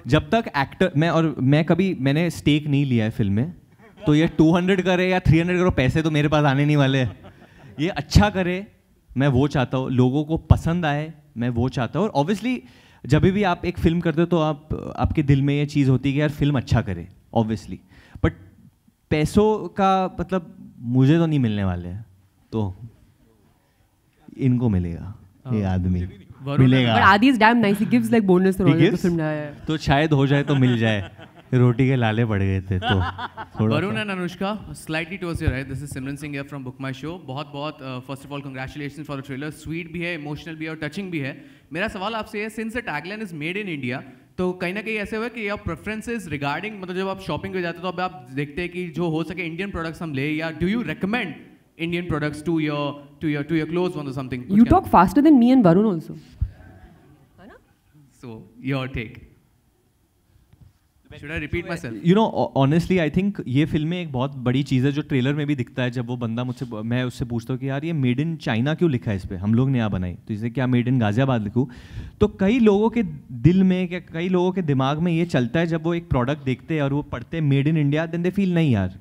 जब तक actor मैंने stake नहीं लिया है फिल्म में, तो ये 200 करे या 300 करो, पैसे तो मेरे पास आने नहीं वाले हैं. ये अच्छा करे, मैं वो चाहता हूँ, लोगों को पसंद आए, मैं वो चाहता हूँ. और ऑब्वियसली जब भी आप एक फिल्म करते हो तो आपके दिल में ये चीज़ होती है कि यार फिल्म अच्छा करे, ऑब्वियसली. बट पैसों का मतलब मुझे तो नहीं मिलने वाले हैं, तो इनको मिलेगा, ये आदमी मिलेगा. But Adi is damn nice. He gives like bonus for all the film. तो शायद हो जाए तो मिल जाए. रोटी के लाले पड़ गए थे तो Varun and Anushka, slightly towards your right. This is Simran Singh here from Book My Show. बहुत first of all congratulations for the trailer. Sweet भी है, emotional भी है और touching भी है. मेरा सवाल आपसे है, since the tagline is made in India, तो कहीं ना कहीं ऐसे हुआ कि your preferences regarding, मतलब जब आप shopping पे जाते हो तो अब आप देखते हैं कि जो हो सके Indian products हम ले, या do you recommend Indian products to your close ones or something? You talk faster than me and Varun also. So your take. Should I repeat myself? You know, honestly, I think ये film में एक बहुत बड़ी चीज़ है जो trailer में भी दिखता है. जब वो बंदा मैं उससे पूछता हूँ कि यार ये मेड इन चाइना क्यों लिखा है इस पे, हम लोग ने यहाँ बनाई, तो इसे क्या मेड इन गाजियाबाद लिखूँ? तो कई लोगों के दिल में, क्या कई लोगों के दिमाग में ये चलता है जब वो एक प्रोडक्ट देखते हैं और वो पढ़ते हैं made in India, then they feel नहीं यार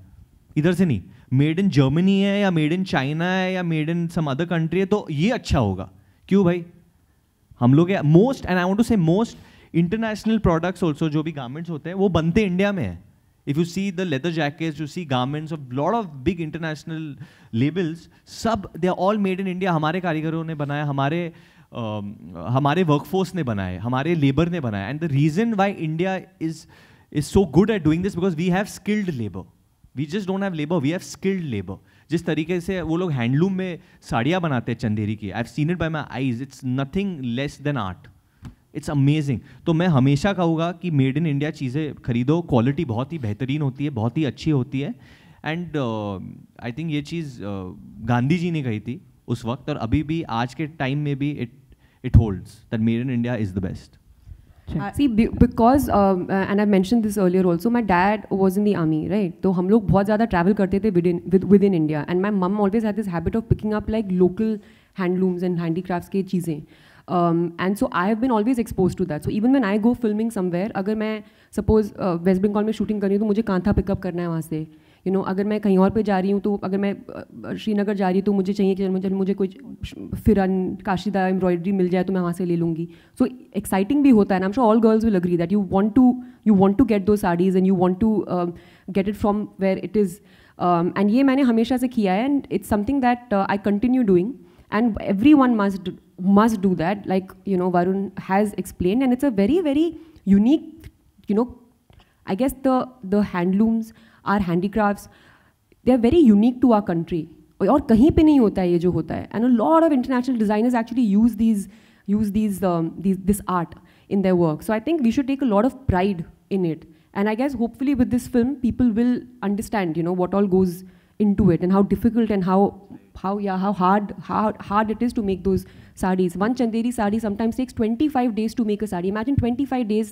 इधर से नहीं, मेड इन जर्मनी है या मेड इन चाइना है या made in some other country है तो ये अच्छा होगा. क्यों भाई? हम लोग most, and I want to say most international products also, जो भी गारमेंट्स होते हैं वो बनते इंडिया में है. If you see the leather jackets, you see garments of lot of big international labels, सब they are all made in India. हमारे कारीगरों ने बनाया, हमारे वर्कफोर्स ने बनाए, हमारे लेबर ने बनाया. And the reason why India is so good at doing this because we have skilled labour. We just don't have labour, we have skilled labour. जिस तरीके से वो लोग हैंडलूम में साड़ियाँ बनाते हैं चंदेरी की, I have seen it by my eyes, it's nothing less than art. It's amazing. तो मैं हमेशा कहूँगा कि मेड इन इंडिया चीज़ें खरीदो, क्वालिटी बहुत ही बेहतरीन होती है, बहुत ही अच्छी होती है. एंड आई थिंक ये चीज़ गांधी जी ने कही थी उस वक्त, और अभी भी आज के टाइम में भी it holds that made in India is the best. See, because and I mentioned this earlier also, my dad was in the army, right? तो हम लोग बहुत ज़्यादा travel करते थे within India, and my mum always had this habit of picking up like local handlooms and handicrafts की चीज़ें. And so I have been always exposed to that. So even when I go filming somewhere, अगर मैं suppose West Bengal में shooting कर रही हूँ तो मुझे कांथा पिकअप करना है वहाँ से. You know, अगर मैं कहीं और पे जा रही हूँ, तो अगर मैं श्रीनगर जा रही हूँ तो मुझे चाहिए कि मुझे कोई फिरन काशीदा एम्ब्रॉयडरी मिल जाए तो मैं वहाँ से ले लूँगी. सो एक्साइटिंग भी होता है. I am sure all girls will agree that you want to get दो saris and you want to get it from where it is. And ये मैंने हमेशा से किया है, and it's something that I continue doing, and every one must do that, like, you know, Varun has explained, and it's a very, very unique, you know, I guess the handlooms, our handicrafts, they are very unique to our country. और कहीं पे नहीं होता है ये जो होता है. And a lot of international designers actually use this art in their work. So I think we should take a lot of pride in it. And I guess hopefully with this film, people will understand, you know, what all goes into it and how difficult and how hard it is to make those sarees. One chanderi saree sometimes takes 25 days to make a saree. Imagine 25 days.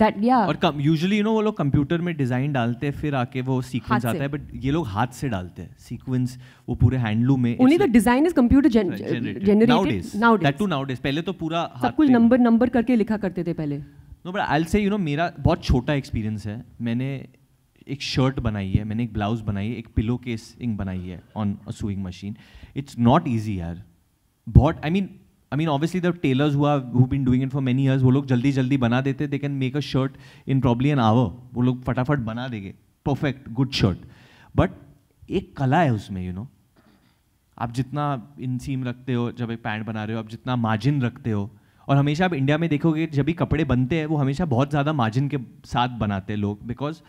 That, yeah. और usually वो लोग computer में design डालते हैं, फिर आके वो sequence आता है, बट ये लोग हाथ से डालते हैं सीक्वेंस, वो पूरे हैंडलूम में. Only the design is computer generated nowadays. That too nowadays. पहले तो पूरा सब कुछ नंबर करके लिखा करते थे पहले. No, but I'll say, you know, मेरा बहुत छोटा एक्सपीरियंस है. मैंने एक शर्ट बनाई है, मैंने एक ब्लाउज बनाई है, एक पिलो केसिंग बनाई है on a sewing machine. It's not easy यार. बहुत I mean, obviously the tailors who've been doing it for many years, वो लोग जल्दी बना देते. They can make a shirt in probably an hour. वो लोग फटाफट बना देंगे. Perfect, good shirt. But एक कला है उसमें, you know. आप जितना इंसीम रखते हो जब एक पैंट बना रहे हो, आप जितना मार्जिन रखते हो, और हमेशा आप इंडिया में देखोगे जब भी कपड़े बनते हैं वो हमेशा बहुत ज़्यादा मार्जिन के साथ बनाते हैं लोग, बिकॉज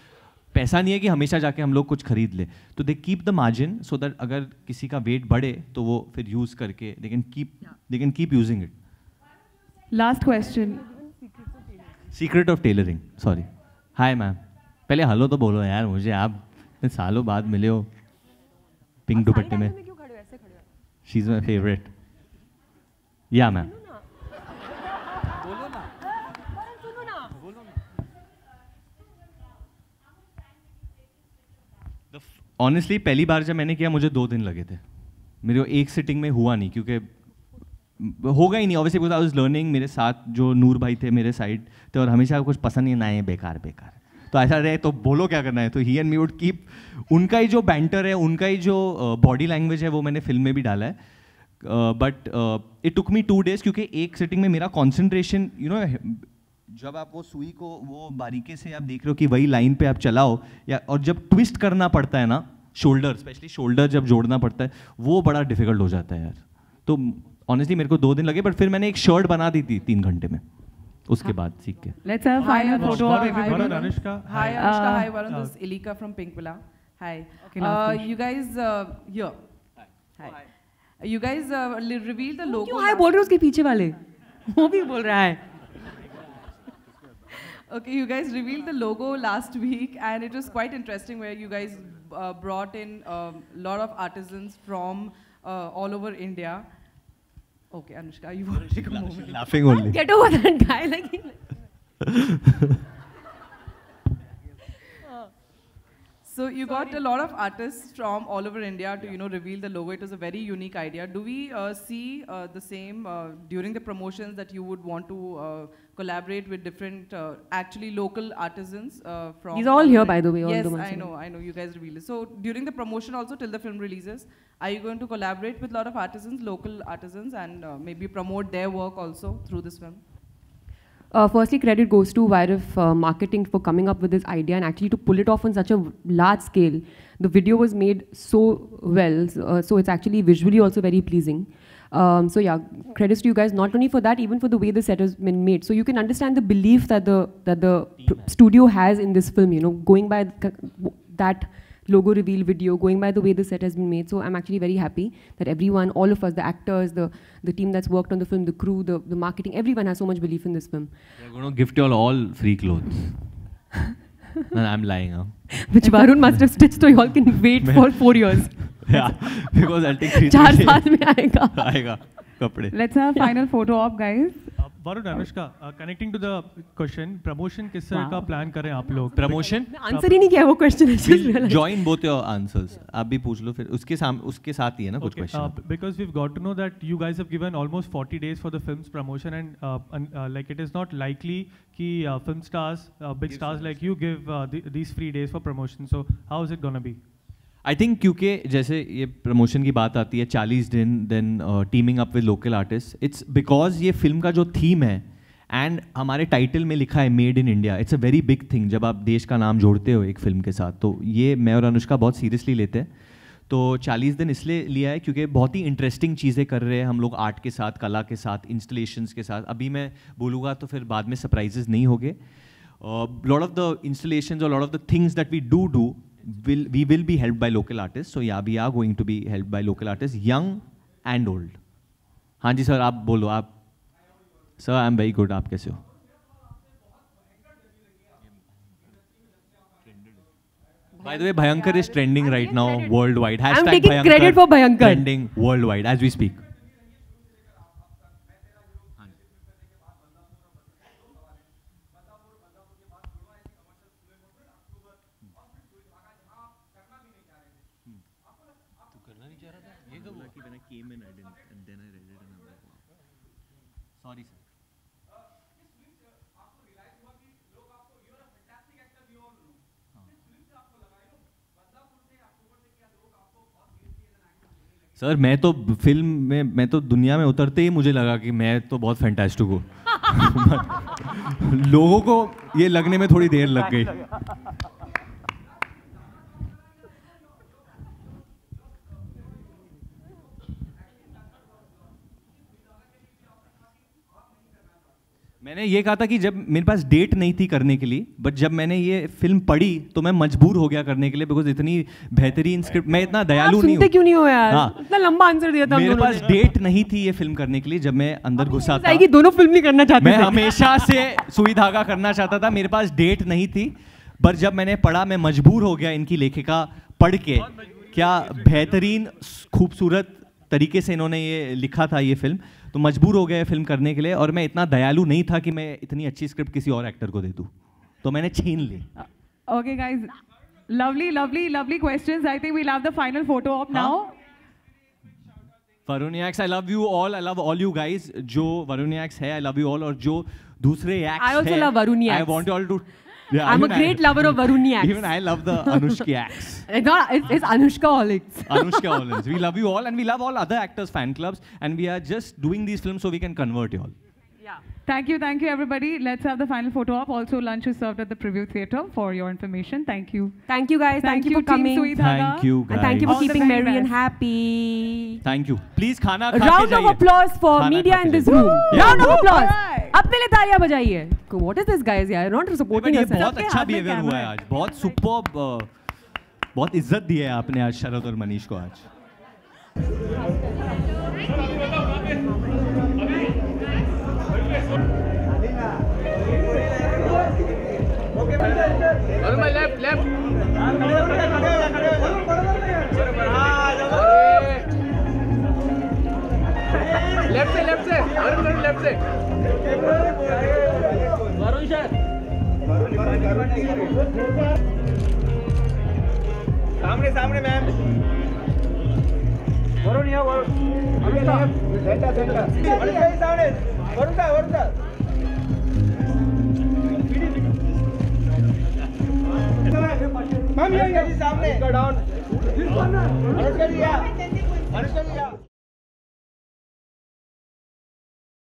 पैसा नहीं है कि हमेशा जाके हम लोग कुछ खरीद ले. तो they keep the margin so that अगर किसी का वेट बढ़े तो वो फिर यूज करके they can keep using it. Last question. Secret of tailoring. Sorry. Hi ma'am. पहले हेलो तो बोलो यार मुझे, आप सालों बाद मिले हो पिंक दुपट्टे में. She is my favourite. या मैम. ऑनेस्टली पहली बार जब मैंने किया मुझे 2 दिन लगे थे, मेरे को एक सिटिंग में हुआ नहीं, क्योंकि होगा ही नहीं obviously, because I was learning. मेरे साथ जो नूर भाई थे मेरे साइड थे और हमेशा कुछ पसंद नहीं, ना है बेकार बेकार, तो ऐसा रहे तो बोलो क्या करना है, तो ही एंड मी वुड कीप, उनका ही जो बैंटर है, उनका ही जो बॉडी लैंग्वेज है वो मैंने फिल्म में भी डाला है। But it took me 2 days, क्योंकि एक सिटिंग में मेरा कॉन्सेंट्रेशन, यू नो, जब आप वो सुई को वो बारीकी से आप देख रहे हो कि वही लाइन पे आप चलाओ, या और जब ट्विस्ट करना पड़ता है ना, शोल्डर, स्पेशली शोल्डर जब जोड़ना पड़ता है, वो बड़ा डिफिकल्ट हो जाता है यार। तो ऑनेस्टली मेरे को 2 दिन लगे, बट फिर मैंने एक शर्ट बना दी थी 3 घंटे में, उसके बाद सीख के। Let's have final photo of everybody. Anushka. Hi Anushka, hi Varun, this is Ilika from Pink Villa. Hi. Okay, you guys here. Hi. You guys revealed the logo. क्यों हाय बोल रहे हो उसके पीछे वाले? वो भी बोल रहा है। Okay, you guys revealed the logo last week, and it was quite interesting where you guys brought in a lot of artisans from all over India. Okay, Anushka, you want to take a moment? Laughing only. Get over that guy, like. So you got a lot of artists from all over India to, you know, reveal the logo. It was a very unique idea. Do we see the same during the promotions, that you would want to collaborate with different, actually local artisans from? These are all here, by the way. All yes, the ones I know. You guys revealed it. So during the promotion also, till the film releases, are you going to collaborate with a lot of artisans, local artisans, and maybe promote their work also through this film? Firstly, credit goes to Vairav Marketing for coming up with this idea and actually to pull it off on such a large scale. The video was made so well, so it's actually visually also very pleasing. So yeah, credits to you guys, not only for that, even for the way the set has been made. So you can understand the belief that the studio has in this film, you know, going by that logo reveal video, going by the way the set has been made. So I'm actually very happy that everyone, all of us, the actors, the team that's worked on the film, the crew, the marketing, everyone has so much belief in this film. We're going to gift you all free clothes. No, I'm lying. Huh? Which Varun must have stitched, so you all can wait for 4 years. Yeah, because I'll take 3 4 साल में आएगा. आएगा कपड़े. Let's have final photo op, guys. Varun, Anushka, connecting to the question, promotion किस तरह का plan करें आप लोग? Promotion? आंसर ही नहीं किया वो question. We'll join both your answers. आप भी पूछ लो फिर उसके साथ ही है ना कुछ question. Because we've got to know that you guys have given almost 40 days for the film's promotion, and like it is not likely कि film stars, big stars like you give these free days for promotion. So how is it gonna be? I think क्योंकि जैसे ये promotion की बात आती है 40 दिन, then teaming up with local artist, it's because ये फिल्म का जो थीम है एंड हमारे टाइटल में लिखा है made in India, it's a very big thing जब आप देश का नाम जोड़ते हो एक फिल्म के साथ, तो ये मैं और अनुष्का बहुत सीरियसली लेते हैं। तो 40 दिन इसलिए लिया है क्योंकि बहुत ही इंटरेस्टिंग चीज़ें कर रहे हैं हम लोग, आर्ट के साथ, कला के साथ, इंस्टॉलेशंस के साथ। अभी मैं बोलूँगा तो फिर बाद में सरप्राइजेज नहीं होंगे। लॉट ऑफ द इंस्टॉलेशंस और lot of the things that we do we will be helped by local artists. So yeah, we are going to be helped by local artists, young and old. हाँ जी sir, आप बोलो। आप sir, I am very good, आप कैसे हो? By the way, Bhayankar is trending right now worldwide. I'm taking credit for Bhayankar. Trending worldwide as we speak. Sorry sir. Sir मैं तो film में, मैं तो दुनिया में उतरते ही मुझे लगा कि मैं तो बहुत फैंटास्टिक हूँ। लोगों को ये लगने में थोड़ी देर लग गई। मैंने ये कहा था कि जब मेरे पास डेट नहीं थी करने के लिए, बट जब मैंने ये फिल्म पढ़ी तो मैं मजबूर हो गया करने के लिए, बिकॉज इतनी बेहतरीन स्क्रिप्ट, मैं इतना दयालु नहीं हूँ। क्यों नहीं हो यार? हाँ, इतना लंबा आंसर दिया था। मेरे पास डेट नहीं थी ये फिल्म करने के लिए। जब मैं अंदर घुसा था, दोनों फिल्म नहीं करना चाहते मैं हमेशा से सुई धागा करना चाहता था, मेरे पास डेट नहीं थी, पर जब मैंने पढ़ा मैं मजबूर हो गया इनकी लेखिका पढ़ के। क्या बेहतरीन खूबसूरत तरीके से इन्होंने ये लिखा था ये फिल्म, तो मजबूर हो गए फिल्म करने के लिए। और मैं इतना दयालु नहीं था कि मैं इतनी अच्छी स्क्रिप्ट किसी और एक्टर को दे दूं, तो मैंने छीन ली। Okay guys, Lovely, lovely, lovely questions. I think we'll have the final photo op now. Varuniacs, I love you all. I love all you guys. जो Varuniacs है, I love you all. और जो दूसरे acts I also love Varuniacs. I want you all to. Yeah, I'm a great lover of Varuniacs. Even I love the Anushka-acs. It's Anushka-holics. Anushka-holics. We love you all, and we love all other actors' fan clubs, and we are just doing these films so we can convert you all. Thank you, everybody. Let's have the final photo op. Also, lunch is served at the Preview Theatre for your information. Thank you. Thank you, guys. Thank you for coming. Thank you, guys. And thank you for keeping merry and happy. Thank you. Please, खाना A round of applause for media in this room. Round of applause. अपने लिए तालियां बजाइए. What is this, guys? You're not supporting us. बहुत अच्छा behaviour हुआ है आज. बहुत सुपर्ब. बहुत इज्जत दी है आपने आज शरद और मनीष को आज. On my left. Left से. Arun left से. Varun sir. सामने ma'am. Varun here. Varun. Center. सामने. Varun sir. मैम ये सामने. Down. Anushka ji.